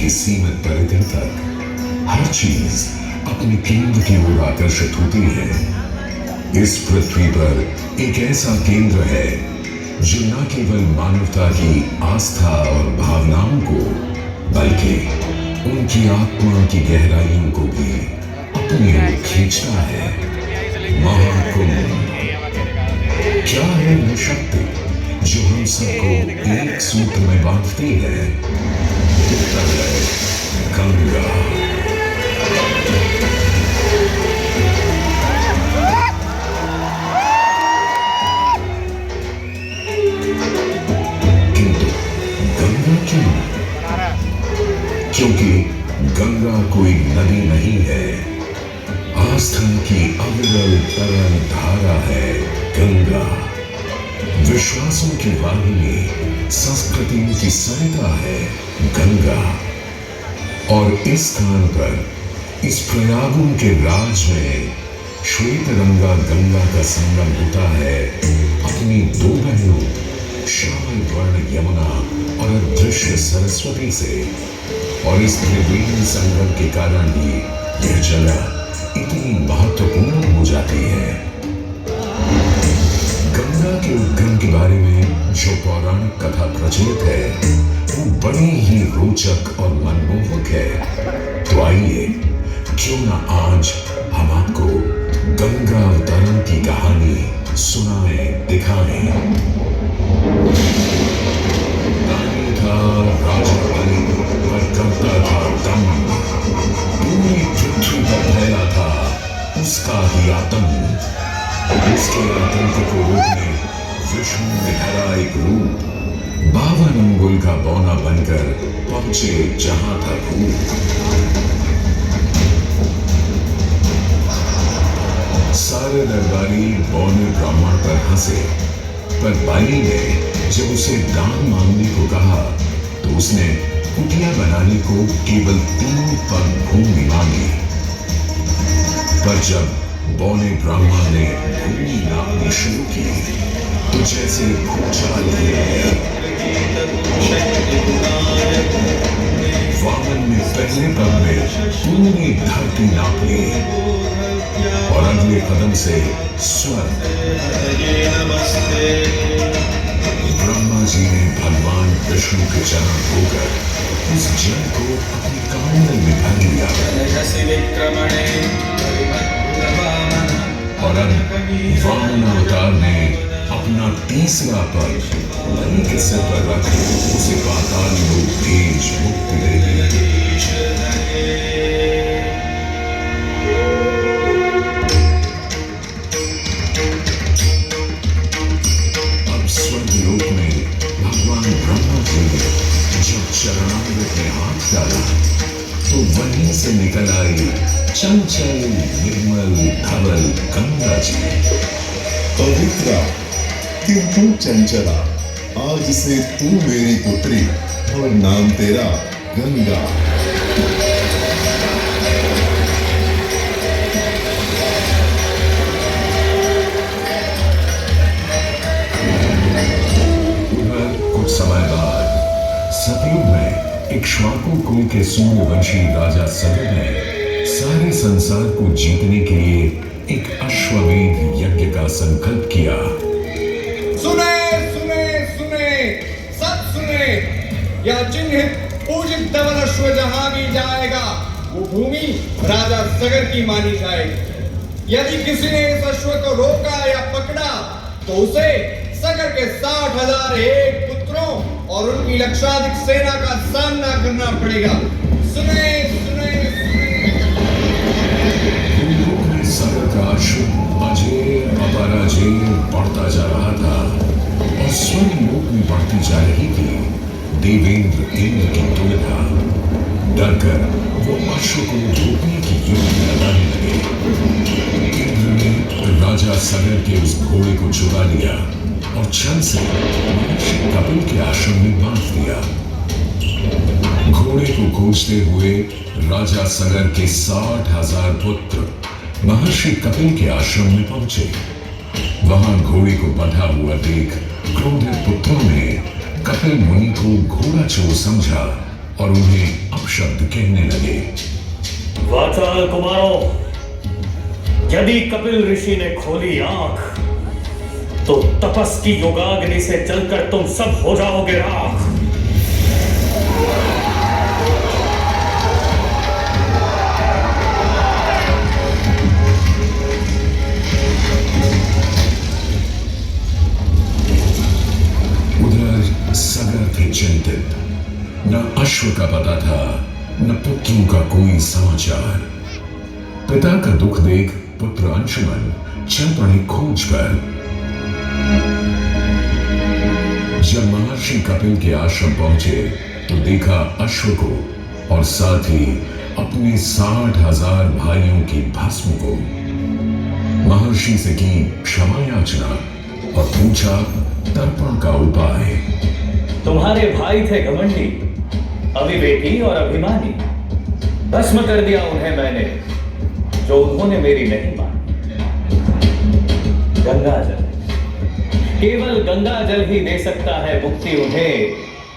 की सीमित परिधि तक हर चीज अपने केंद्र की ओर आकर्षित होती है। इस पृथ्वी पर एक ऐसा केंद्र है जो न केवल मानवता की आस्था और भावनाओं को बल्कि उनकी आत्मा की गहराइयों को भी अपनी ओर खींचता है। महाकुंभ क्या है वह शक्ति जो हम सबको एक सूत्र में बांधती है? उत्तर है गंगा। किंतु गंगा क्यों? क्योंकि गंगा कोई नदी नहीं है, आस्था की अविरल तरल धारा है गंगा। विश्वासों की वाहिनी, संस्कृतियों की सरिता है गंगा। और इस स्थान पर, इस प्रयागों के राज में श्वेत रंगा गंगा का संगम होता है अपनी दो बहनों श्यामल वर्ण यमुना और अदृश्य सरस्वती से। और इस त्रिवेणी संगम के कारण ही यह जगह इतनी महत्वपूर्ण हो जाती है। गंगा के उद्गम के बारे में जो पौराणिक कथा प्रचलित है वो बड़ी ही रोचक और मनमोहक है। तो आइए क्यों ना आज हम आपको गंगा अवतरण की कहानी सुनाएं, दिखाएं। दानी था राजा बलि पर करता था दम, पूरी पृथ्वी पर फैला था उसका ही आतंक। उसके आतंक को रोकने विष्णु ने धरा एक रूप, 52 अंगुल का बौना बनकर पहुंचे जहां था भूत। सारे दरबारी बौने ब्राह्मण पर हंसे, पर बलि ने जब उसे दान मांगने को कहा तो उसने कुटिया बनाने को केवल 3 पग भूमि मांगी। पर जब बौने ब्राह्मण ने भूमि नापनी शुरू की तो जैसे भूचाल किया गया। वामन ने पहले पग में पूरी धरती नाप ली और अगले कदम से स्वर्ग। ब्रह्मा जी ने भगवान विष्णु के चरण धोकर उस जल को अपनी कमंडल में भर लिया और अब वामन अवतार ने अपना तीसरा पग बलि के सिर पर रख उसे पाताल लोक भेज मुक्ति दे दी। अब स्वर्ग लोक में भगवान ब्रह्मा जी ने जब चरणामृत में हाथ डाला तो वहीं से निकल आई चंचल निर्मल धवल गंगा जी। पवित्रा किंतु चंचला, आज से तू मेरी पुत्री और नाम तेरा गंगा। कुछ समय बाद सतयुग में इक्ष्वाकु कुल के सूर्यवंशी राजा सगर ने सारे संसार को जीतने के लिए एक अश्वमेध यज्ञ का संकल्प किया। सुने सुने सुने सब सुने, यह चिन्हित पूजित धवल अश्व जहां भी जाएगा वो भूमि राजा सगर की मानी जाएगी। यदि किसी ने इस अश्व को रोका या पकड़ा तो उसे सगर के 60,000 एक पुत्रों और उनकी लक्षाधिक सेना का सामना करना पड़ेगा। सुने सुने सगर का अश्व अजय अपराजय बढ़ता जा रहा था और स्वर्ग लोक में बढ़ती जा रही थी देवेंद्र इंद्र की दुविधा। डरकर वो अश्व को रोकने की युक्ति लगाने लगे। इंद्र ने राजा सगर के उस घोड़े को चुरा लिया और छल से महर्षि कपिल के आश्रम में बांध दिया। घोड़े को खोजते हुए राजा सगर के 60,000 पुत्र महर्षि कपिल के आश्रम में पहुंचे। वहां घोड़े को बंधा हुआ देख क्रोधित पुत्रों ने कपिल मुनि को घोड़ा चोर समझा और उन्हें अपशब्द शब्द कहने लगे। वाचाल कुमारों, यदि कपिल ऋषि ने खोली आंख तो तपस की योगाग्नि से जलकर तुम सब हो जाओगे राख। उधर सगर थे चिंतित। न अश्व का पता था, न पुत्रों का कोई समाचार। पिता का दुख देख पुत्र अंशुमन चल पड़े खोज पर। जब महर्षि कपिल के आश्रम पहुंचे तो देखा अश्व को और साथ ही अपने 60,000 भाइयों की भस्म को। महर्षि से की क्षमा याचना और पूछा तर्पण का उपाय। तुम्हारे भाई थे घमंडी, अविवेकी और अभिमानी। भस्म कर दिया उन्हें मैंने, जो उन्होंने मेरी नहीं मानी। गंगा जल, केवल गंगा जल ही दे सकता है मुक्ति उन्हें,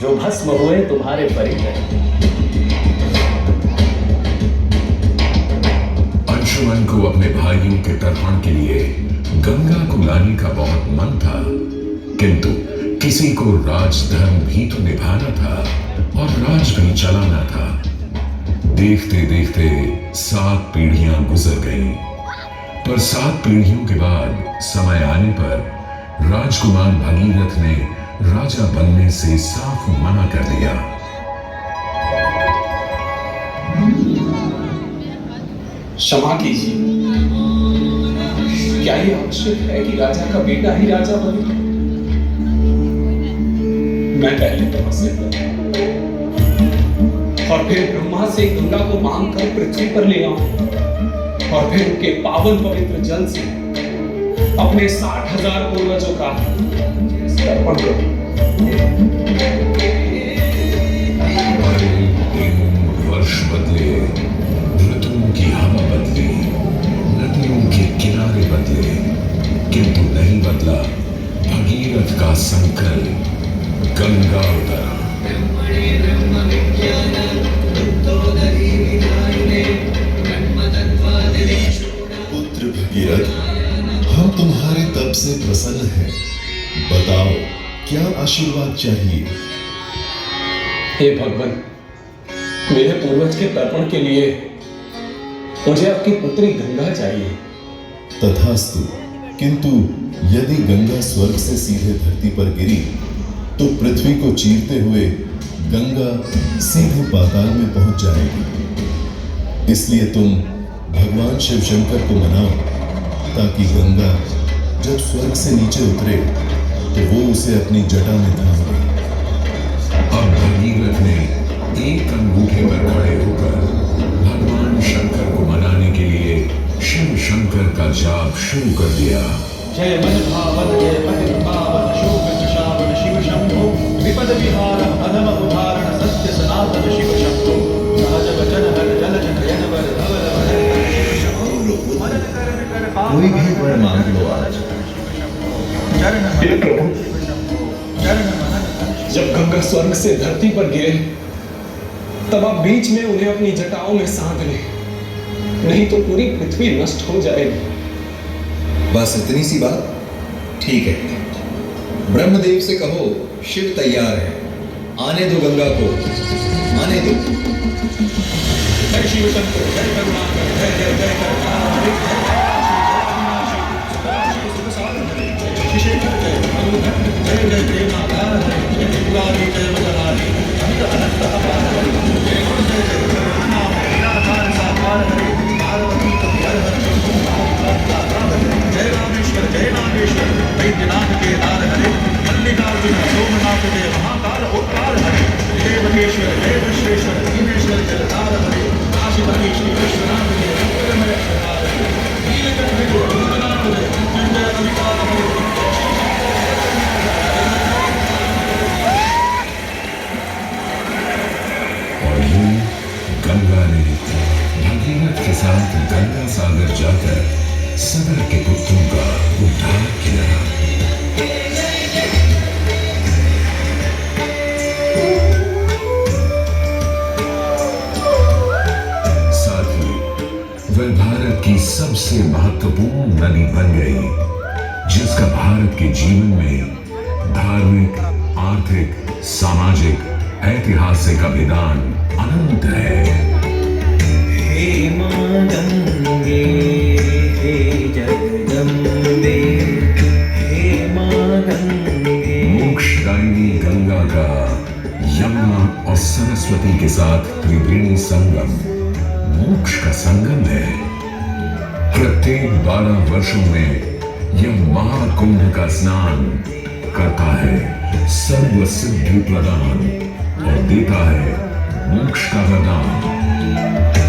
जो भस्म हुए तुम्हारे परिजन। अंशुमन को अपने भाइयों के तर्पण के लिए गंगा को लाने का बहुत मन था, किंतु किसी को राजधर्म भी तो निभाना था और राज भी चलाना था। देखते देखते 7 पीढ़ियां गुजर गईं, पर 7 पीढ़ियों के बाद समय आने पर राजकुमार भगीरथ ने राजा बनने से साफ मना कर दिया। क्षमा कीजिए, क्या ये आवश्यक है कि राजा का बेटा ही राजा बने? मैं पहले तपस्या करूं और फिर ब्रह्मा से गंगा को मांग कर पृथ्वी पर ले आऊं और फिर उनके पावन पवित्र जल से अपने 60,000 पूर्वजों का तर्पण करूं। वर्ष बदले, ऋतुओं की हवा बदली, नदियों के किनारे बदले, किंतु नहीं बदला भगीरथ का संकल्प। गंगा उतरा। पुत्र भगीरथ, हम तुम्हारे तप से प्रसन्न हैं। बताओ क्या आशीर्वाद चाहिए? हे भगवान, मेरे पूर्वज के तर्पण के लिए मुझे आपकी पुत्री गंगा चाहिए। तथास्तु, किंतु यदि गंगा स्वर्ग से सीधे धरती पर गिरी तो पृथ्वी को चीरते हुए गंगा सीधे पाताल में पहुंच जाएगी। इसलिए तुम भगवान शिव शंकर को मनाओ ताकि गंगा जब स्वर्ग से नीचे उतरे तो वो उसे अपनी जटा में थाम ले। अब भगीरथ ने एक अंगूठे पर खड़े होकर भगवान शंकर को मनाने के लिए शिव शंकर का जाप शुरू कर दिया। जय मन भावन जय पति पावन शोभ शावन शिव शंभो विपद विहार अधम उदाहरण सत्य सनातन शिव शंभो सहज वचन हर जल नयन वर धवल कोई भी वर मांग लो आज। हे प्रभु, जब गंगा स्वर्ग से धरती पर गिरे तब आप बीच में उन्हें अपनी जटाओं में साध लें, नहीं तो पूरी पृथ्वी नष्ट हो जाएगी। बस इतनी सी बात? ठीक है, ब्रह्मदेव से कहो शिव तैयार है, आने दो गंगा को, आने दो। जय शिव शंकर जय करुणाकर जय जय जय जय रामेश्वर जय नागेश्वर वैद्यनाथ के दार हरे मल्लिकार्जुन सोमनाथ के महाकाल ओंकार हरे जय महेश्वर जय विश्वेश्वर दीनेश्वर जलधार हरे काशीपति श्री विश्वनाथ के मंगलमय अवतार हरे नीलकंठ के भूतनाथ हरे मृत्युंजय अविकार हरे। और यूं गंगा ने भगीरथ के साथ गंगा सागर जाकर सगर के पुत्रों का उद्धार किया। की सबसे महत्वपूर्ण नदी बन गई, जिसका भारत के जीवन में धार्मिक, आर्थिक, सामाजिक, ऐतिहासिक अभिदान अनंत है। हे मां गंगे, हे जगदम्बे, हे मां गंगे। मोक्षदायिनी गंगा का यमुना और सरस्वती के साथ त्रिवेणी संगम मोक्ष का संगम है। प्रत्येक 12 वर्षों में यह महाकुंभ का स्नान करता है सर्व सिद्धि प्रदान और देता है मोक्ष का वरदान।